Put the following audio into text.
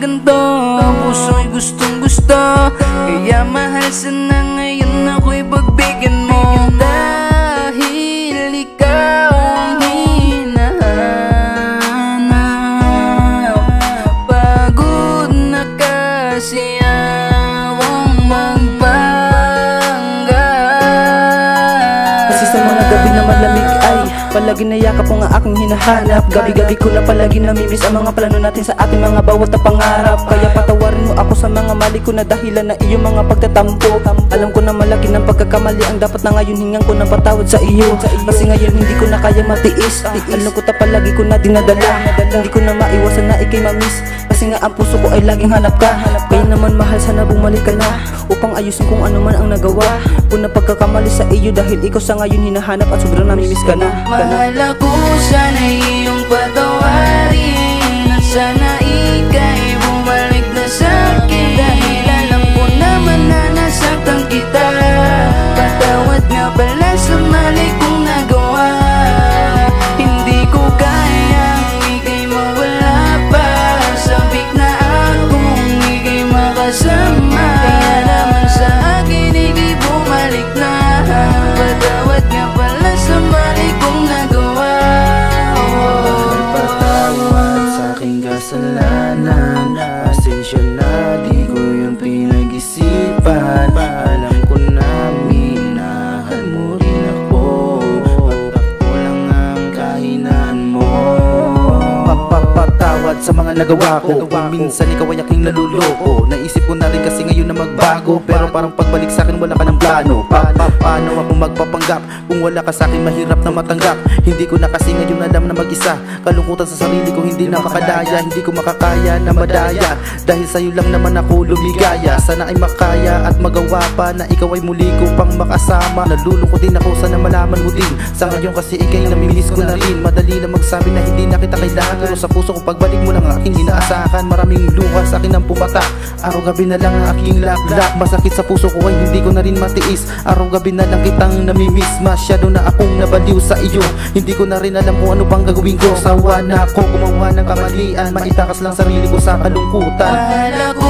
ganto, puso'y gustong gusto, kaya mahal sana ngayon ako'y pagbigyan mo. Dahil ikaw ang hinahanap, pagod na kasi akong magpanggap. Kasi sa mga gabi na malamig ay palagi nayakap mo nga aking hinahanap. Gabi-gabi ko na palagi namimiss ang mga plano natin sa ating mga bawat na pangarap. Kaya patawarin mo ako sa mga mali ko na dahilan na iyong mga pagtatampo. Alam ko na malaki ng pagkakamali ang dapat na ngayon hingan ko ng patawad sa iyo. Kasi ngayon hindi ko na kaya matiis. Alam ko ta palagi ko na dinadala. Hindi ko na maiwasan na ikay mamiss. Kasi nga ang puso ko ay laging hanap ka. Kaya naman mahal sana bumalik ka na upang ayusin kung ano man ang nagawa ko na pagkakamali sa iyo. Dahil ikaw sa ngayon hinahanap at sobrang namimiss ka na. Mahal ako, sana iyong patawarin at sana ika'y bumalik na sa'kin. Dahil alam ko naman na nasaktan kita. Patawad nga pala sa mali kong nagawa. Hindi ko kayang ika'y mawala pa. Sabik na akong ika'y makasama. Kaya naman sa akin ika'y bumalik na. Patawad nga pala sa mali kong nagawa. Patawad sa aking kasalanan. Pasensya na, di ko yung pinag-isipan. Alam ko na minahal mo rin ako, at ako lang ang kahinaan mo. Patawad sa mga nagawa ko. Minsan ikaw ay aking naluloko. Naisip ko na rin kasi ngayon na magbago, pero parang pagbalik sa akin wala ka ng plano. Paano ako magpapanggap kung wala ka sa akin, mahirap na matanggap. Hindi ko na kasi ngayon alam na mag-isa. Kalungkutan sa sarili ko hindi na makadaya. Hindi ko makakaya na madaya, dahil sa'yo lang naman ako lumigaya. Sana ay makaya at magawa pa na ikaw ay muli ko pang makasama. Nalulungkot din ako, sana malaman mo din. Sa ngayon kasi ikay namimiss ko na rin. Madali na magsabi na hindi na kita kailangan, pero sa puso ko pagbalik mo lang aking inaasahan. Maraming luha sa akin ang pumata. Araw-gabi na lang ang aking laklak. Masakit sa puso ko ay hindi ko na rin matiis. Araw-gabi na lang kitang namimiss. Masyado na akong nabaliw sa iyo. Hindi ko na rin alam kung ano pang gagawin ko. Sawa na ako gumawa ng kamalian. Maitakas lang sarili ko sa kalungkutan. Mahal ako,